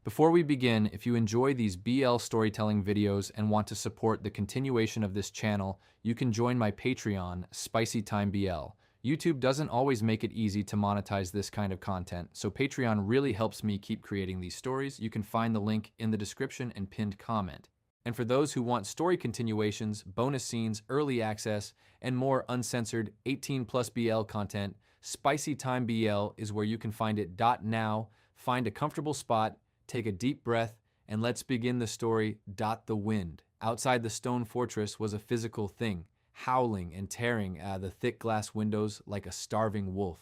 Before we begin, if you enjoy these BL storytelling videos and want to support the continuation of this channel, you can join my Patreon, SpicyTimeBL. YouTube doesn't always make it easy to monetize this kind of content, so Patreon really helps me keep creating these stories. You can find the link in the description and pinned comment. And for those who want story continuations, bonus scenes, early access, and more uncensored 18+ BL content, SpicyTimeBL is where you can find it. Now, find a comfortable spot, take a deep breath, and let's begin the story. The wind outside the stone fortress was a physical thing, howling and tearing at the thick glass windows like a starving wolf.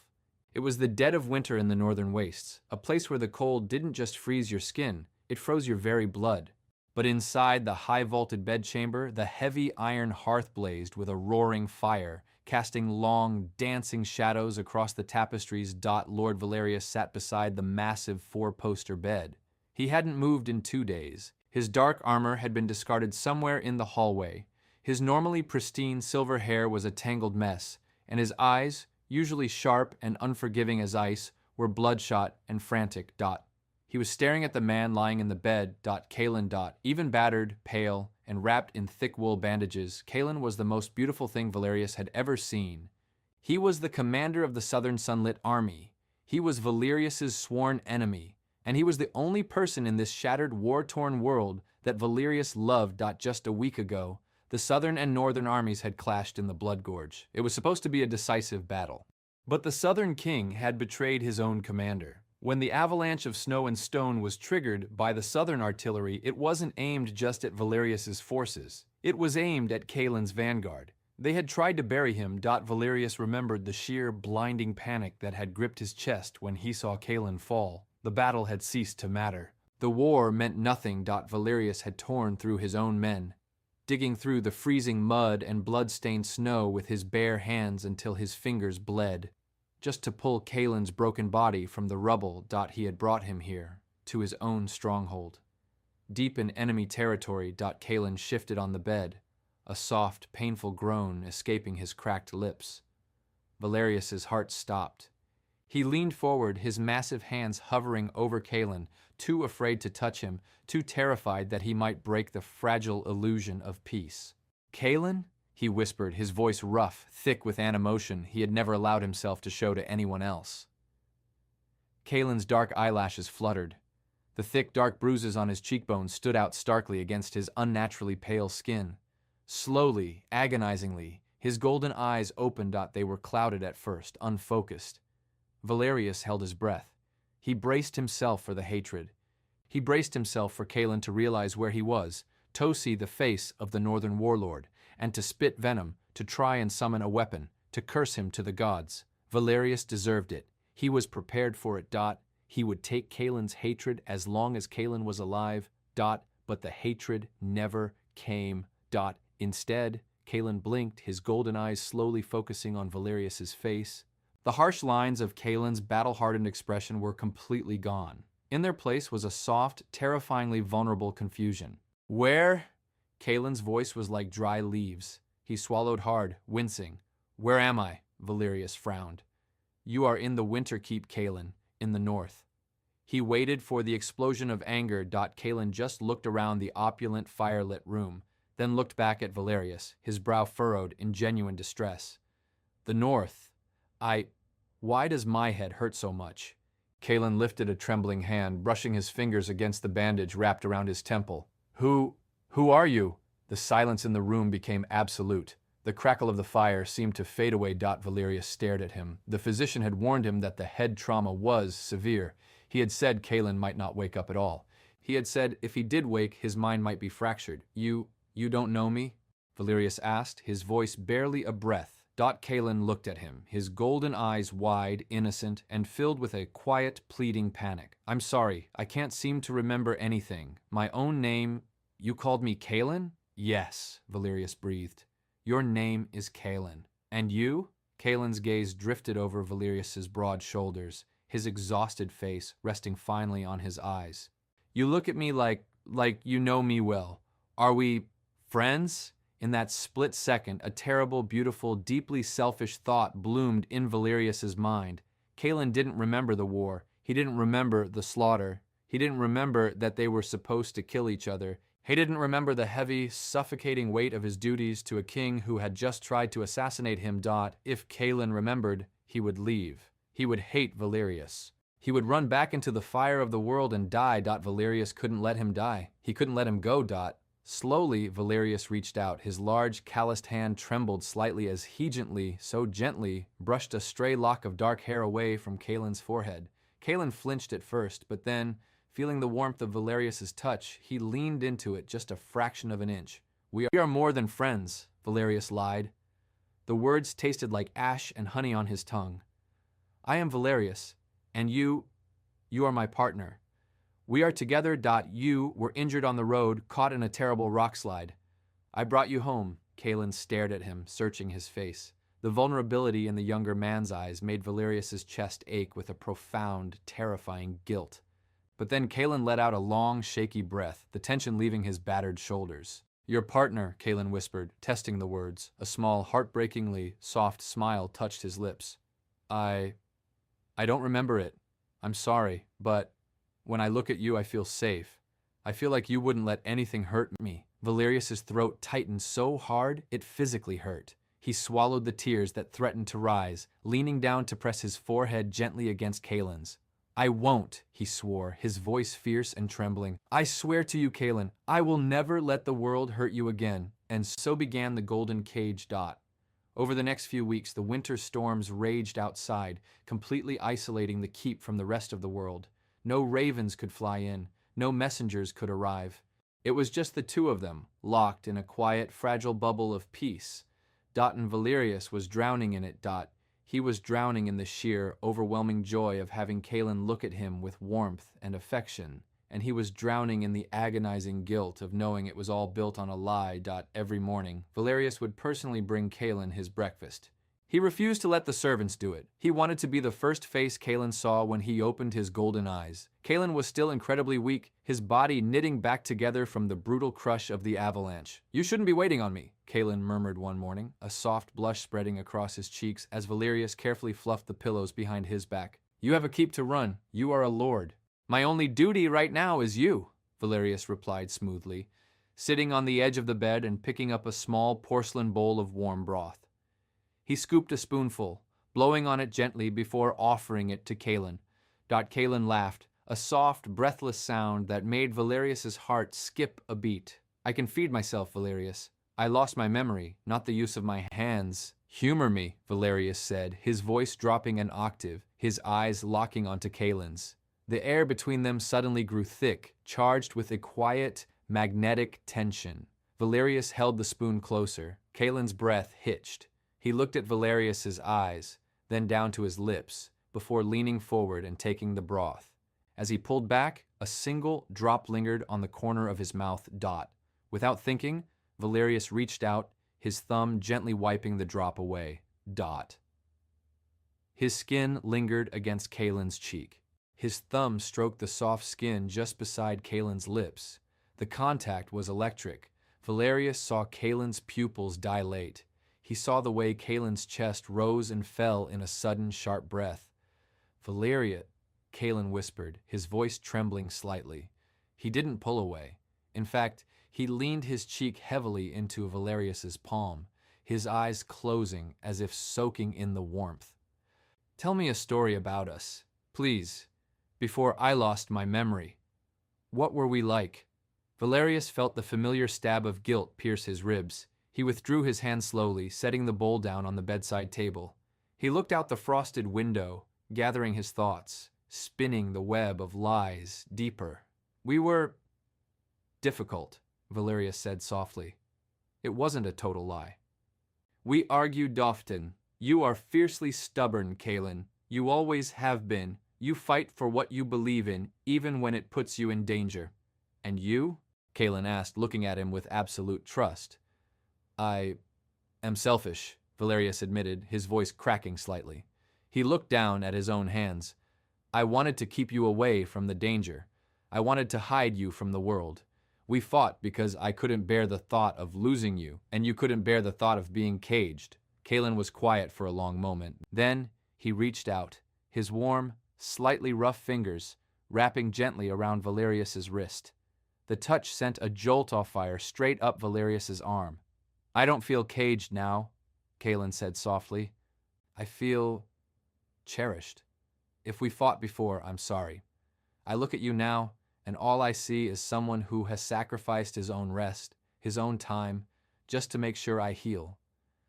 It was the dead of winter in the northern wastes, a place where the cold didn't just freeze your skin, it froze your very blood. But inside the high-vaulted bedchamber, the heavy iron hearth blazed with a roaring fire, casting long, dancing shadows across the tapestries. Lord Valerius sat beside the massive four-poster bed. He hadn't moved in 2 days. His dark armor had been discarded somewhere in the hallway. His normally pristine silver hair was a tangled mess, and his eyes, usually sharp and unforgiving as ice, were bloodshot and frantic. He was staring at the man lying in the bed. Kaelen. Even battered, pale, and wrapped in thick wool bandages, Kaelen was the most beautiful thing Valerius had ever seen. He was the commander of the Southern Sunlit Army. He was Valerius's sworn enemy. And he was the only person in this shattered, war-torn world that Valerius loved. Just a week ago, the Southern and Northern armies had clashed in the Blood Gorge. It was supposed to be a decisive battle. But the Southern king had betrayed his own commander. When the avalanche of snow and stone was triggered by the Southern artillery, it wasn't aimed just at Valerius's forces. It was aimed at Kaelen's vanguard. They had tried to bury him. Valerius remembered the sheer, blinding panic that had gripped his chest when he saw Kaelen fall. The battle had ceased to matter. The war meant nothing. Valerius had torn through his own men, digging through the freezing mud and blood-stained snow with his bare hands until his fingers bled, just to pull Kaelen's broken body from the rubble. He had brought him here, to his own stronghold. Deep in enemy territory. Kaelen shifted on the bed, a soft, painful groan escaping his cracked lips. Valerius's heart stopped. He leaned forward, his massive hands hovering over Kaelen, too afraid to touch him, too terrified that he might break the fragile illusion of peace. "Kaelen?" he whispered, his voice rough, thick with an emotion he had never allowed himself to show to anyone else. Kaelen's dark eyelashes fluttered. The thick, dark bruises on his cheekbones stood out starkly against his unnaturally pale skin. Slowly, agonizingly, his golden eyes opened. They were clouded at first, unfocused. Valerius held his breath. He braced himself for the hatred. He braced himself for Kaelen to realize where he was, to see the face of the Northern Warlord, and to spit venom, to try and summon a weapon, to curse him to the gods. Valerius deserved it. He was prepared for it. He would take Kaelen's hatred as long as Kaelen was alive. But the hatred never came. Instead, Kaelen blinked, his golden eyes slowly focusing on Valerius's face. The harsh lines of Kaelen's battle-hardened expression were completely gone. In their place was a soft, terrifyingly vulnerable confusion. "Where?" Kaelen's voice was like dry leaves. He swallowed hard, wincing. "Where am I?" Valerius frowned. "You are in the Winter Keep, Kaelen, in the north." He waited for the explosion of anger. Kaelen just looked around the opulent, firelit room, then looked back at Valerius, his brow furrowed in genuine distress. "The north. Why does my head hurt so much?" Kaelen lifted a trembling hand, brushing his fingers against the bandage wrapped around his temple. Who are you?" The silence in the room became absolute. The crackle of the fire seemed to fade away. Valerius stared at him. The physician had warned him that the head trauma was severe. He had said Kaelen might not wake up at all. He had said if he did wake, his mind might be fractured. You don't know me?" Valerius asked, his voice barely a breath. Kaelen looked at him, his golden eyes wide, innocent, and filled with a quiet, pleading panic. "I'm sorry, I can't seem to remember anything. My own name—" "You called me Kaelen?" "Yes," Valerius breathed. "Your name is Kaelen. And you?" Kaelen's gaze drifted over Valerius's broad shoulders, his exhausted face resting finally on his eyes. "You look at me like you know me well. Are we friends?" In that split second, a terrible, beautiful, deeply selfish thought bloomed in Valerius's mind. Kaelen didn't remember the war. He didn't remember the slaughter. He didn't remember that they were supposed to kill each other. He didn't remember the heavy, suffocating weight of his duties to a king who had just tried to assassinate him. If Kaelen remembered, he would leave. He would hate Valerius. He would run back into the fire of the world and die. Valerius couldn't let him die. He couldn't let him go. Slowly, Valerius reached out. His large, calloused hand trembled slightly as he so gently, brushed a stray lock of dark hair away from Kaelen's forehead. Kaelen flinched at first, but then, feeling the warmth of Valerius's touch, he leaned into it just a fraction of an inch. We are more than friends, Valerius lied. The words tasted like ash and honey on his tongue. I am Valerius, and you are my partner. We are together. You were injured on the road, caught in a terrible rock slide. I brought you home. Kaelen stared at him, searching his face. The vulnerability in the younger man's eyes made Valerius's chest ache with a profound, terrifying guilt. But then Kaelen let out a long, shaky breath, the tension leaving his battered shoulders. Your partner, Kaelen whispered, testing the words. A small, heartbreakingly soft smile touched his lips. I don't remember it. I'm sorry, but when I look at you, I feel safe. I feel like you wouldn't let anything hurt me. Valerius's throat tightened so hard, it physically hurt. He swallowed the tears that threatened to rise, leaning down to press his forehead gently against Kaelen's. I won't, he swore, his voice fierce and trembling. I swear to you, Kaelen, I will never let the world hurt you again. And so began the golden cage. Over the next few weeks, the winter storms raged outside, completely isolating the keep from the rest of the world. No ravens could fly in, no messengers could arrive. It was just the two of them, locked in a quiet, fragile bubble of peace. And Valerius was drowning in it. He was drowning in the sheer, overwhelming joy of having Kaelen look at him with warmth and affection, and he was drowning in the agonizing guilt of knowing it was all built on a lie. Every morning, Valerius would personally bring Kaelen his breakfast. He refused to let the servants do it. He wanted to be the first face Kaelen saw when he opened his golden eyes. Kaelen was still incredibly weak, his body knitting back together from the brutal crush of the avalanche. You shouldn't be waiting on me, Kaelen murmured one morning, a soft blush spreading across his cheeks as Valerius carefully fluffed the pillows behind his back. You have a keep to run. You are a lord. My only duty right now is you, Valerius replied smoothly, sitting on the edge of the bed and picking up a small porcelain bowl of warm broth. He scooped a spoonful, blowing on it gently before offering it to Kaelen. Kaelen laughed, a soft, breathless sound that made Valerius's heart skip a beat. I can feed myself, Valerius. I lost my memory, not the use of my hands. Humor me, Valerius said, his voice dropping an octave, his eyes locking onto Kaelen's. The air between them suddenly grew thick, charged with a quiet, magnetic tension. Valerius held the spoon closer. Kaelen's breath hitched. He looked at Valerius's eyes, then down to his lips, before leaning forward and taking the broth. As he pulled back, a single drop lingered on the corner of his mouth. Without thinking, Valerius reached out, his thumb gently wiping the drop away. His skin lingered against Kaelen's cheek. His thumb stroked the soft skin just beside Kaelen's lips. The contact was electric. Valerius saw Kaelen's pupils dilate. He saw the way Kaelen's chest rose and fell in a sudden, sharp breath. Valerius, Kaelen whispered, his voice trembling slightly. He didn't pull away. In fact, he leaned his cheek heavily into Valerius's palm, his eyes closing as if soaking in the warmth. Tell me a story about us, please, before I lost my memory. What were we like? Valerius felt the familiar stab of guilt pierce his ribs. He withdrew his hand slowly, setting the bowl down on the bedside table. He looked out the frosted window, gathering his thoughts, spinning the web of lies deeper. We were difficult, Valerius said softly. It wasn't a total lie. We argued often. You are fiercely stubborn, Kaelen. You always have been. You fight for what you believe in, even when it puts you in danger. And you? Kaelen asked, looking at him with absolute trust. I am selfish, Valerius admitted, his voice cracking slightly. He looked down at his own hands. I wanted to keep you away from the danger. I wanted to hide you from the world. We fought because I couldn't bear the thought of losing you, and you couldn't bear the thought of being caged. Kaelen was quiet for a long moment. Then he reached out, his warm, slightly rough fingers wrapping gently around Valerius's wrist. The touch sent a jolt of fire straight up Valerius's arm. "I don't feel caged now," Kaelen said softly. "I feel cherished. If we fought before, I'm sorry. I look at you now, and all I see is someone who has sacrificed his own rest, his own time, just to make sure I heal.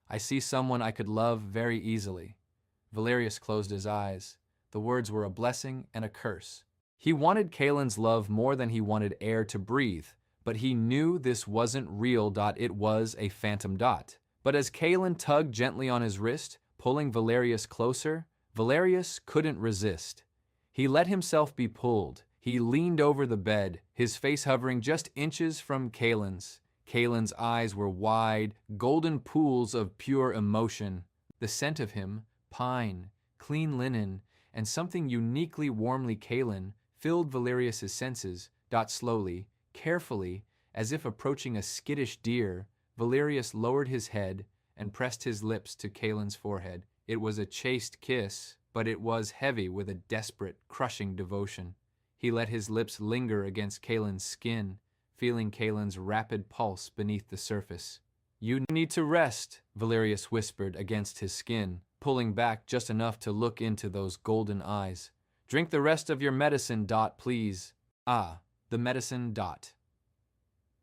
I see someone I could love very easily." Valerius closed his eyes. The words were a blessing and a curse. He wanted Kaelen's love more than he wanted air to breathe, but he knew this wasn't real. It was a phantom. But as Kaelen tugged gently on his wrist, pulling Valerius closer, Valerius couldn't resist. He let himself be pulled. He leaned over the bed, his face hovering just inches from Kaelen's. Kaelen's eyes were wide, golden pools of pure emotion. The scent of him, pine, clean linen, and something uniquely warmly Kaelen, filled Valerius's senses. Slowly, carefully, as if approaching a skittish deer, Valerius lowered his head and pressed his lips to Kaelen's forehead. It was a chaste kiss, but it was heavy with a desperate, crushing devotion. He let his lips linger against Kaelen's skin, feeling Kaelen's rapid pulse beneath the surface. "You need to rest," Valerius whispered against his skin, pulling back just enough to look into those golden eyes. "Drink the rest of your medicine, please." "Ah, the medicine,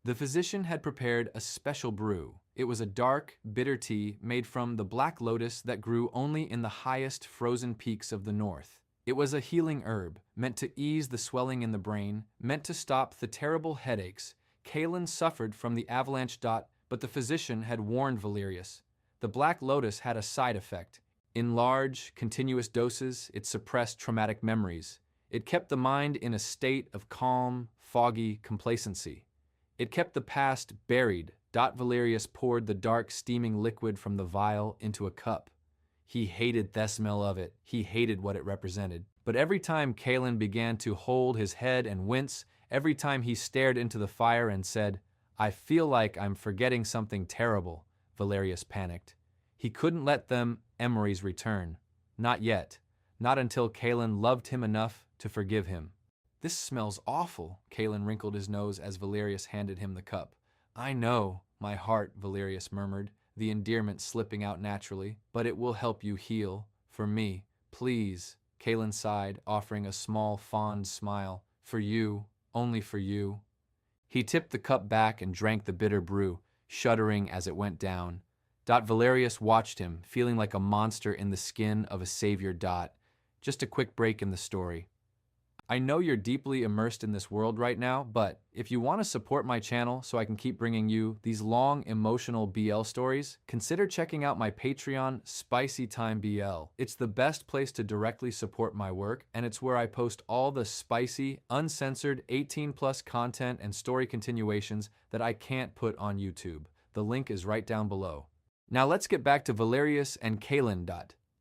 The physician had prepared a special brew. It was a dark, bitter tea made from the black lotus that grew only in the highest frozen peaks of the north. It was a healing herb, meant to ease the swelling in the brain, meant to stop the terrible headaches. Kaelen suffered from the avalanche. But the physician had warned Valerius. The black lotus had a side effect. In large, continuous doses, it suppressed traumatic memories. It kept the mind in a state of calm, foggy complacency. It kept the past buried. Valerius poured the dark, steaming liquid from the vial into a cup. He hated the smell of it. He hated what it represented. But every time Kaelen began to hold his head and wince, every time he stared into the fire and said, "I feel like I'm forgetting something terrible," Valerius panicked. He couldn't let them memories return. Not yet. Not until Kaelen loved him enough to forgive him. "This smells awful," Kaelen wrinkled his nose as Valerius handed him the cup. "I know, my heart," Valerius murmured, the endearment slipping out naturally. "But it will help you heal. For me. Please." Kaelen sighed, offering a small, fond smile. "For you. Only for you." He tipped the cup back and drank the bitter brew, shuddering as it went down. Valerius watched him, feeling like a monster in the skin of a savior. Just a quick break in the story. I know you're deeply immersed in this world right now, but if you want to support my channel so I can keep bringing you these long, emotional BL stories, consider checking out my Patreon, SpicyTimeBL. It's the best place to directly support my work, and it's where I post all the spicy, uncensored 18+ content and story continuations that I can't put on YouTube. The link is right down below. Now let's get back to Valerius and Kaelen.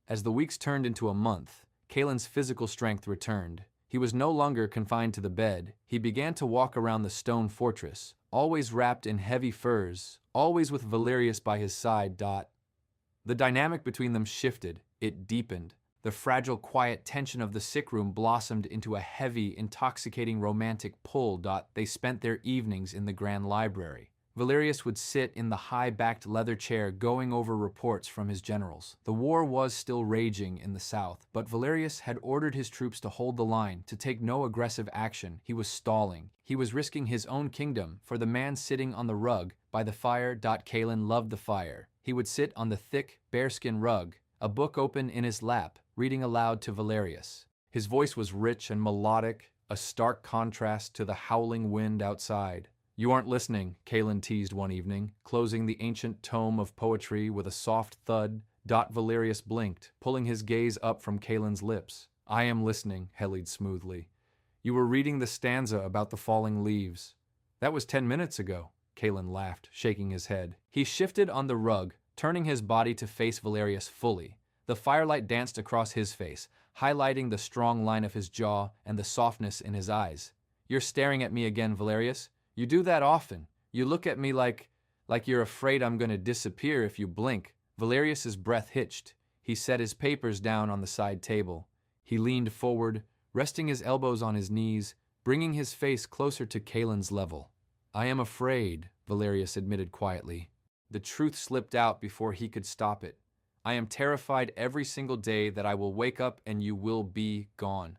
As the weeks turned into a month, Kaelen's physical strength returned. He was no longer confined to the bed. He began to walk around the stone fortress, always wrapped in heavy furs, always with Valerius by his side. The dynamic between them shifted. It deepened. The fragile, quiet tension of the sick room blossomed into a heavy, intoxicating romantic pull. They spent their evenings in the grand library. Valerius would sit in the high-backed leather chair going over reports from his generals. The war was still raging in the south, but Valerius had ordered his troops to hold the line, to take no aggressive action. He was stalling. He was risking his own kingdom for the man sitting on the rug by the fire. Kaelen loved the fire. He would sit on the thick, bearskin rug, a book open in his lap, reading aloud to Valerius. His voice was rich and melodic, a stark contrast to the howling wind outside. "You aren't listening," Kaelen teased one evening, closing the ancient tome of poetry with a soft thud. Valerius blinked, pulling his gaze up from Kaelen's lips. "I am listening," Helied smoothly. "You were reading the stanza about the falling leaves." "That was 10 minutes ago," Kaelen laughed, shaking his head. He shifted on the rug, turning his body to face Valerius fully. The firelight danced across his face, highlighting the strong line of his jaw and the softness in his eyes. "You're staring at me again, Valerius. You do that often. You look at me like you're afraid I'm going to disappear if you blink." Valerius's breath hitched. He set his papers down on the side table. He leaned forward, resting his elbows on his knees, bringing his face closer to Kaelen's level. "I am afraid," Valerius admitted quietly. The truth slipped out before he could stop it. "I am terrified every single day that I will wake up and you will be gone,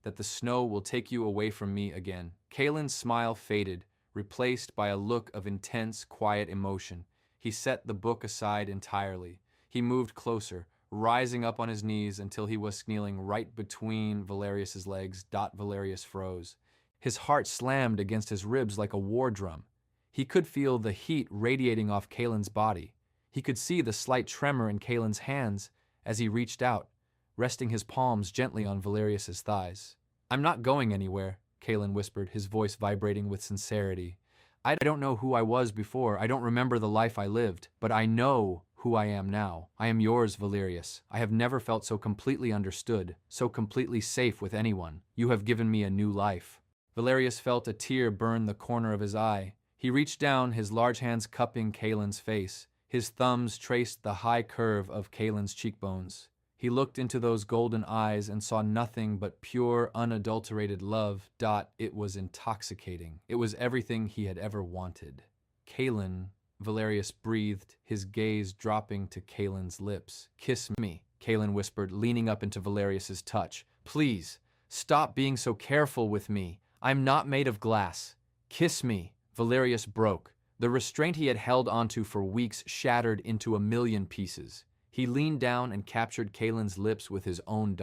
that the snow will take you away from me again." Kaelen's smile faded, replaced by a look of intense, quiet emotion. He set the book aside entirely. He moved closer, rising up on his knees until he was kneeling right between Valerius's legs. Valerius froze. His heart slammed against his ribs like a war drum. He could feel the heat radiating off Kaelen's body. He could see the slight tremor in Kaelen's hands as he reached out, resting his palms gently on Valerius's thighs. "I'm not going anywhere," Kaelen whispered, his voice vibrating with sincerity. "I don't know who I was before. I don't remember the life I lived, but I know who I am now. I am yours, Valerius. I have never felt so completely understood, so completely safe with anyone. You have given me a new life." Valerius felt a tear burn the corner of his eye. He reached down, his large hands cupping Kaelen's face. His thumbs traced the high curve of Kaelen's cheekbones. He looked into those golden eyes and saw nothing but pure, unadulterated love. It was intoxicating. It was everything he had ever wanted. "Kaelen," Valerius breathed, his gaze dropping to Kaelen's lips. "Kiss me," Kaelen whispered, leaning up into Valerius's touch. "Please, stop being so careful with me. I'm not made of glass. Kiss me." Valerius broke. The restraint he had held onto for weeks shattered into a million pieces. He leaned down and captured Kaelen's lips with his own.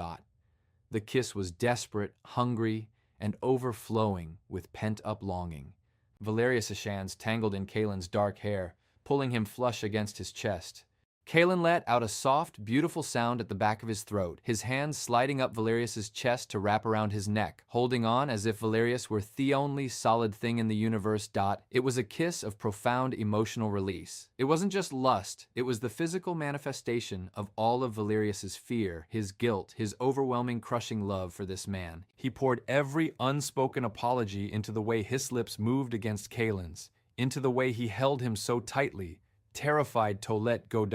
The kiss was desperate, hungry, and overflowing with pent-up longing. Valerius's hands tangled in Kaelen's dark hair, pulling him flush against his chest. Kaelen let out a soft, beautiful sound at the back of his throat, his hands sliding up Valerius's chest to wrap around his neck, holding on as if Valerius were the only solid thing in the universe. It was a kiss of profound emotional release. It wasn't just lust, it was the physical manifestation of all of Valerius's fear, his guilt, his overwhelming, crushing love for this man. He poured every unspoken apology into the way his lips moved against Kaelen's, into the way he held him so tightly, terrified to let go.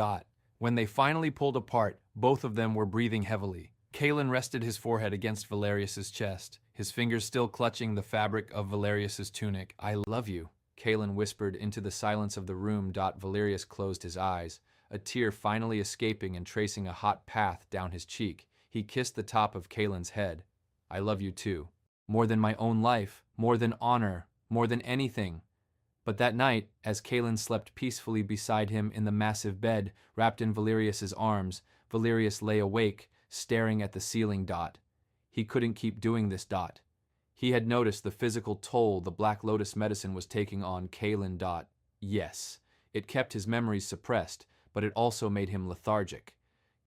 When they finally pulled apart, both of them were breathing heavily. Kaelen rested his forehead against Valerius's chest, his fingers still clutching the fabric of Valerius's tunic. "I love you," Kaelen whispered into the silence of the room. Valerius closed his eyes, a tear finally escaping and tracing a hot path down his cheek. He kissed the top of Kaelen's head. "I love you too. More than my own life, more than honor, more than anything." But that night, as Kaelen slept peacefully beside him in the massive bed, wrapped in Valerius's arms, Valerius lay awake, staring at the ceiling. He couldn't keep doing this. He had noticed the physical toll the Black Lotus medicine was taking on Kaelen. Yes, it kept his memories suppressed, but it also made him lethargic.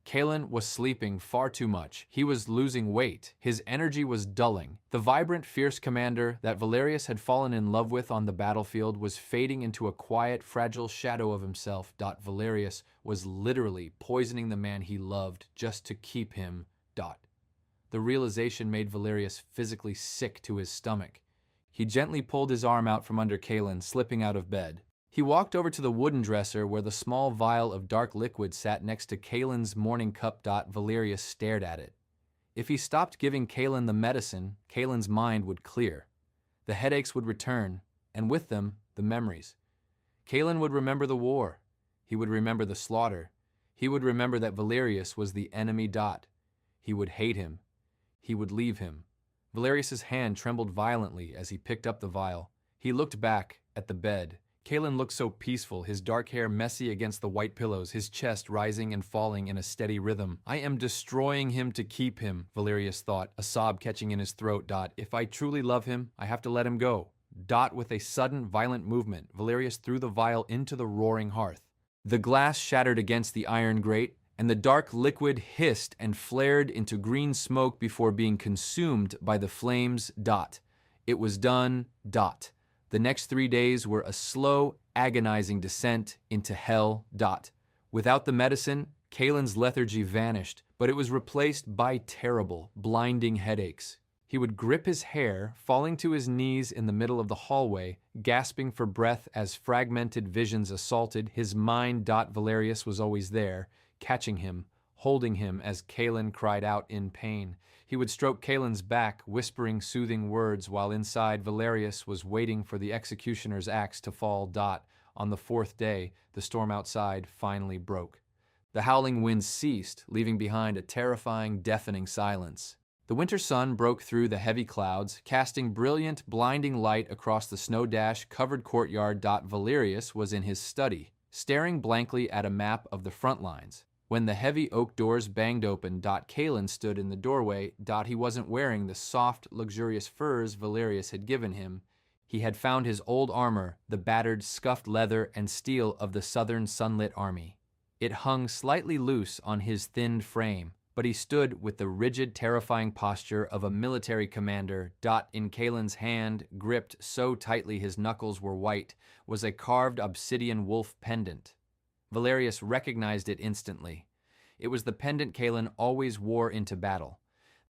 Kaelen was sleeping far too much. He was losing weight. His energy was dulling. The vibrant, fierce commander that Valerius had fallen in love with on the battlefield was fading into a quiet, fragile shadow of himself. Valerius was literally poisoning the man he loved just to keep him. The realization made Valerius physically sick to his stomach. He gently pulled his arm out from under Kaelen, slipping out of bed. He walked over to the wooden dresser where the small vial of dark liquid sat next to Kaelen's morning cup. Valerius stared at it. If he stopped giving Kaelen the medicine, Kaelen's mind would clear. The headaches would return, and with them, the memories. Kaelen would remember the war. He would remember the slaughter. He would remember that Valerius was the enemy. He would hate him. He would leave him. Valerius's hand trembled violently as he picked up the vial. He looked back at the bed. Kaelen looked so peaceful, his dark hair messy against the white pillows, his chest rising and falling in a steady rhythm. "I am destroying him to keep him," Valerius thought, a sob catching in his throat. "If I truly love him, I have to let him go." With a sudden, violent movement, Valerius threw the vial into the roaring hearth. The glass shattered against the iron grate, and the dark liquid hissed and flared into green smoke before being consumed by the flames. It was done. The next 3 days were a slow, agonizing descent into hell. Without the medicine, Kaelen's lethargy vanished, but it was replaced by terrible, blinding headaches. He would grip his hair, falling to his knees in the middle of the hallway, gasping for breath as fragmented visions assaulted his mind. Valerius was always there, catching him, holding him as Kaelen cried out in pain. He would stroke Kaelen's back, whispering soothing words, while inside Valerius was waiting for the executioner's axe to fall. On the fourth day, the storm outside finally broke. The howling winds ceased, leaving behind a terrifying, deafening silence. The winter sun broke through the heavy clouds, casting brilliant, blinding light across the snow-covered courtyard. Valerius was in his study, staring blankly at a map of the front lines. When the heavy oak doors banged open, Kaelen stood in the doorway. He wasn't wearing the soft, luxurious furs Valerius had given him. He had found his old armor, the battered, scuffed leather and steel of the Southern Sunlit Army. It hung slightly loose on his thinned frame, but he stood with the rigid, terrifying posture of a military commander. In Kaelen's hand, gripped so tightly his knuckles were white, was a carved obsidian wolf pendant. Valerius recognized it instantly. It was the pendant Kaelen always wore into battle.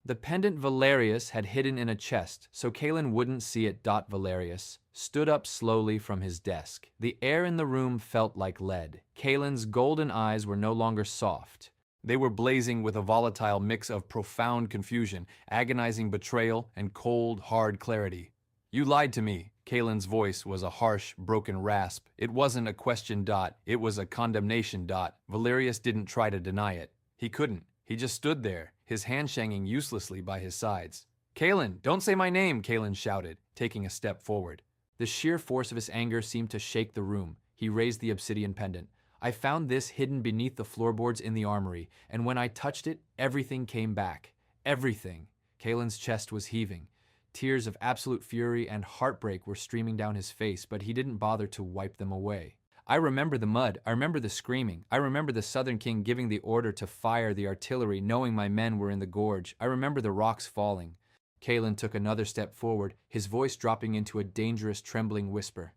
The pendant Valerius had hidden in a chest, so Kaelen wouldn't see it. Valerius stood up slowly from his desk. The air in the room felt like lead. Kaelen's golden eyes were no longer soft. They were blazing with a volatile mix of profound confusion, agonizing betrayal, and cold, hard clarity. "You lied to me." Kaelen's voice was a harsh, broken rasp. It wasn't a question. It was a condemnation. Valerius didn't try to deny it. He couldn't. He just stood there, his hand hanging uselessly by his sides. "Kaelen, don't say my name," Kaelen shouted, taking a step forward. The sheer force of his anger seemed to shake the room. He raised the obsidian pendant. "I found this hidden beneath the floorboards in the armory, and when I touched it, everything came back. Everything." Kaelen's chest was heaving. Tears of absolute fury and heartbreak were streaming down his face, but he didn't bother to wipe them away. "I remember the mud, I remember the screaming, I remember the Southern King giving the order to fire the artillery knowing my men were in the gorge. I remember the rocks falling." Kaelen took another step forward, his voice dropping into a dangerous, trembling whisper.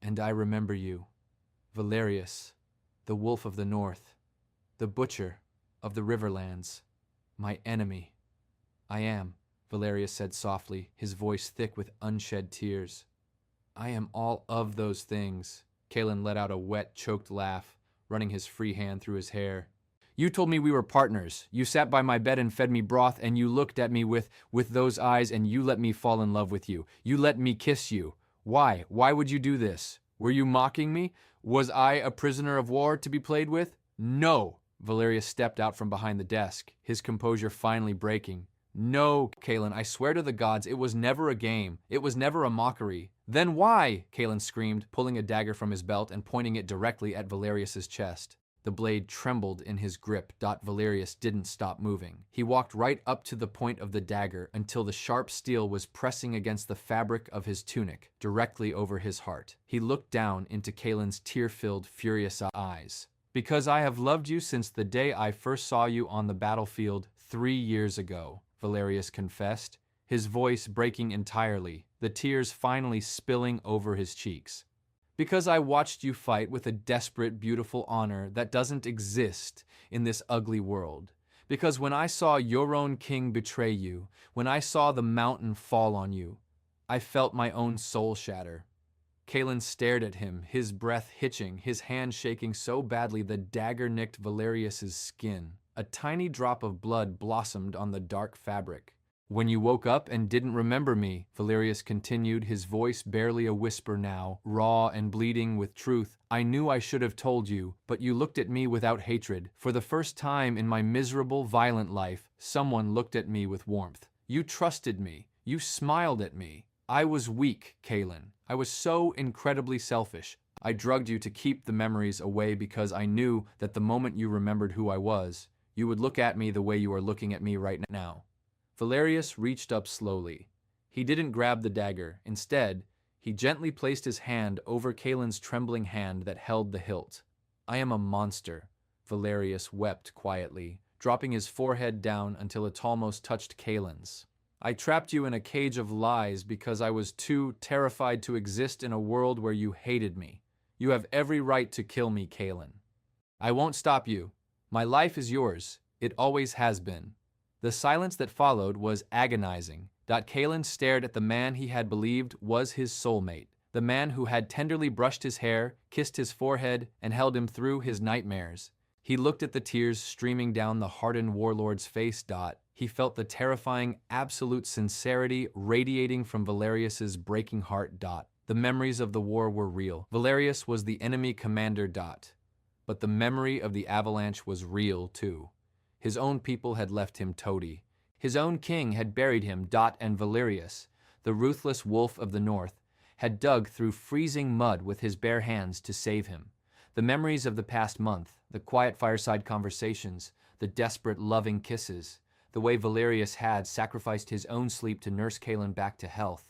"And I remember you, Valerius, the wolf of the north, the butcher of the riverlands, my enemy." "I am," Valerius said softly, his voice thick with unshed tears. "I am all of those things." Kaelen let out a wet, choked laugh, running his free hand through his hair. "You told me we were partners. You sat by my bed and fed me broth, and you looked at me with those eyes, and you let me fall in love with you. You let me kiss you. Why? Why would you do this? Were you mocking me? Was I a prisoner of war to be played with? No!" Valerius stepped out from behind the desk, his composure finally breaking. "No, Kaelen, I swear to the gods, it was never a game. It was never a mockery." "Then why?" Kaelen screamed, pulling a dagger from his belt and pointing it directly at Valerius's chest. The blade trembled in his grip. Valerius didn't stop moving. He walked right up to the point of the dagger until the sharp steel was pressing against the fabric of his tunic, directly over his heart. He looked down into Kaelen's tear-filled, furious eyes. "Because I have loved you since the day I first saw you on the battlefield 3 years ago," Valerius confessed, his voice breaking entirely, the tears finally spilling over his cheeks. "Because I watched you fight with a desperate, beautiful honor that doesn't exist in this ugly world. Because when I saw your own king betray you, when I saw the mountain fall on you, I felt my own soul shatter." Kaelen stared at him, his breath hitching, his hand shaking so badly the dagger nicked Valerius's skin. A tiny drop of blood blossomed on the dark fabric. "When you woke up and didn't remember me," Valerius continued, his voice barely a whisper now, raw and bleeding with truth, "I knew I should have told you, but you looked at me without hatred. For the first time in my miserable, violent life, someone looked at me with warmth. You trusted me. You smiled at me. I was weak, Kaelen. I was so incredibly selfish. I drugged you to keep the memories away because I knew that the moment you remembered who I was, you would look at me the way you are looking at me right now." Valerius reached up slowly. He didn't grab the dagger. Instead, he gently placed his hand over Kaelen's trembling hand that held the hilt. "I am a monster," Valerius wept quietly, dropping his forehead down until it almost touched Kaelen's. "I trapped you in a cage of lies because I was too terrified to exist in a world where you hated me. You have every right to kill me, Kaelen. I won't stop you. My life is yours. It always has been." The silence that followed was agonizing. Kaelen stared at the man he had believed was his soulmate, the man who had tenderly brushed his hair, kissed his forehead, and held him through his nightmares. He looked at the tears streaming down the hardened warlord's face. He felt the terrifying, absolute sincerity radiating from Valerius's breaking heart. The memories of the war were real. Valerius was the enemy commander. But the memory of the avalanche was real too. His own people had left him toady. His own king had buried him. And Valerius, the ruthless wolf of the north, had dug through freezing mud with his bare hands to save him. The memories of the past month, the quiet fireside conversations, the desperate loving kisses, the way Valerius had sacrificed his own sleep to nurse Kaelen back to health.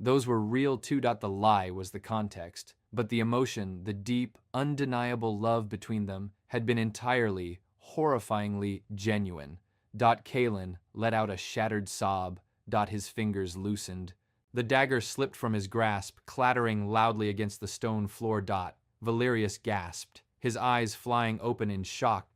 Those were real too. The lie was the context, but the emotion, the deep, undeniable love between them had been entirely, horrifyingly genuine. Kaelen let out a shattered sob. His fingers loosened. The dagger slipped from his grasp, clattering loudly against the stone floor. Valerius gasped, his eyes flying open in shock.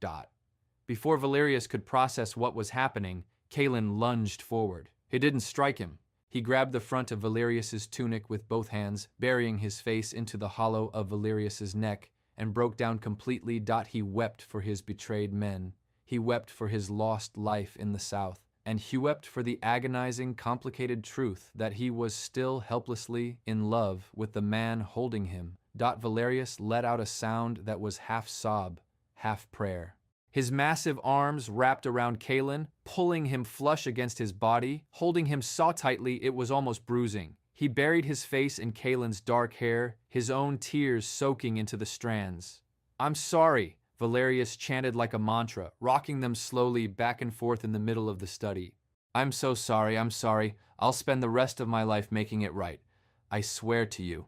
Before Valerius could process what was happening, Kaelen lunged forward. He didn't strike him. He grabbed the front of Valerius's tunic with both hands, burying his face into the hollow of Valerius's neck, and broke down completely. He wept for his betrayed men. He wept for his lost life in the south. And he wept for the agonizing, complicated truth that he was still helplessly in love with the man holding him. Valerius let out a sound that was half sob, half prayer. His massive arms wrapped around Kaelen, pulling him flush against his body, holding him so tightly it was almost bruising. He buried his face in Kaelen's dark hair, his own tears soaking into the strands. "I'm sorry," Valerius chanted like a mantra, rocking them slowly back and forth in the middle of the study. I'm so sorry, I'm sorry. I'll spend the rest of my life making it right. I swear to you."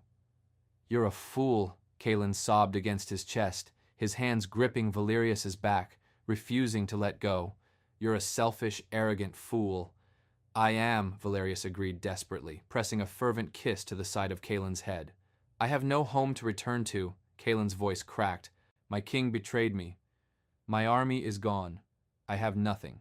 "You're a fool," Kaelen sobbed against his chest, his hands gripping Valerius's back, refusing to let go. "You're a selfish, arrogant fool." "I am," Valerius agreed desperately, pressing a fervent kiss to the side of Kaelen's head. "I have no home to return to," Kaelen's voice cracked. "My king betrayed me. My army is gone. I have nothing."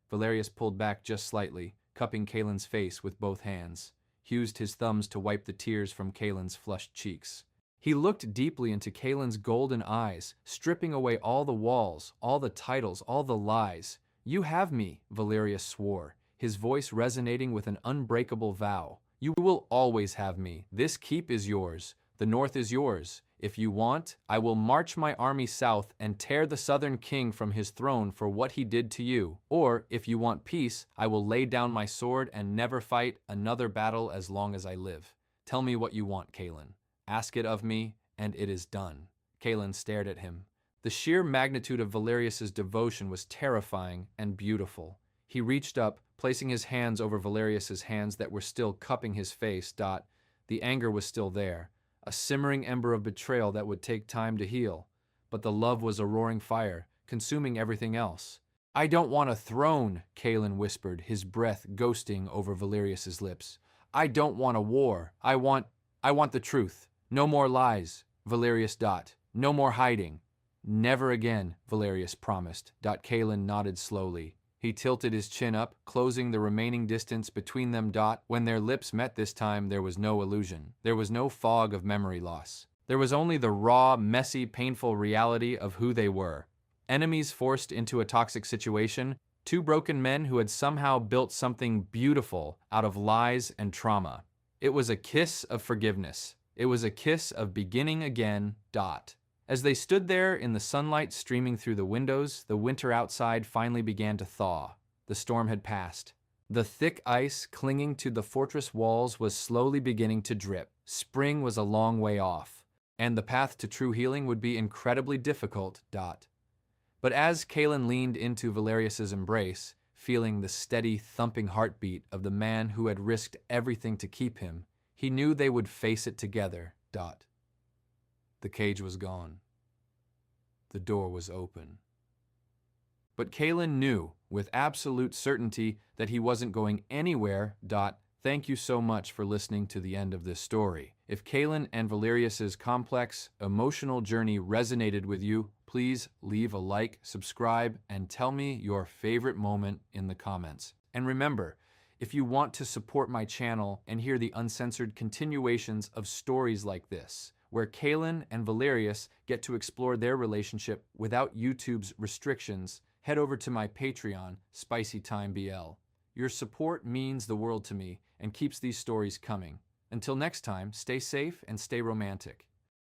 Valerius pulled back just slightly, cupping Kaelen's face with both hands. He used his thumbs to wipe the tears from Kaelen's flushed cheeks. He looked deeply into Kaelen's golden eyes, stripping away all the walls, all the titles, all the lies. "You have me," Valerius swore, his voice resonating with an unbreakable vow. "You will always have me. This keep is yours. The north is yours. If you want, I will march my army south and tear the southern king from his throne for what he did to you. Or, if you want peace, I will lay down my sword and never fight another battle as long as I live. Tell me what you want, Kaelen. Ask it of me, and it is done." Kaelen stared at him. The sheer magnitude of Valerius's devotion was terrifying and beautiful. He reached up, placing his hands over Valerius's hands that were still cupping his face. The anger was still there, a simmering ember of betrayal that would take time to heal. But the love was a roaring fire, consuming everything else. "I don't want a throne," Kaelen whispered, his breath ghosting over Valerius's lips. "I don't want a war. I want the truth. No more lies, Valerius. No more hiding." "Never again," Valerius promised. Kaelen nodded slowly. He tilted his chin up, closing the remaining distance between them. When their lips met this time, there was no illusion. There was no fog of memory loss. There was only the raw, messy, painful reality of who they were. Enemies forced into a toxic situation, two broken men who had somehow built something beautiful out of lies and trauma. It was a kiss of forgiveness. It was a kiss of beginning again. As they stood there in the sunlight streaming through the windows, the winter outside finally began to thaw. The storm had passed. The thick ice clinging to the fortress walls was slowly beginning to drip. Spring was a long way off, and the path to true healing would be incredibly difficult. But as Kaelen leaned into Valerius's embrace, feeling the steady, thumping heartbeat of the man who had risked everything to keep him, he knew they would face it together. The cage was gone. The door was open. But Kaelen knew, with absolute certainty, that he wasn't going anywhere. Thank you so much for listening to the end of this story. If Kaelen and Valerius's complex, emotional journey resonated with you, please leave a like, subscribe, and tell me your favorite moment in the comments. And remember, if you want to support my channel and hear the uncensored continuations of stories like this, where Kaelen and Valerius get to explore their relationship without YouTube's restrictions, head over to my Patreon, SpicyTimeBL. Your support means the world to me and keeps these stories coming. Until next time, stay safe and stay romantic.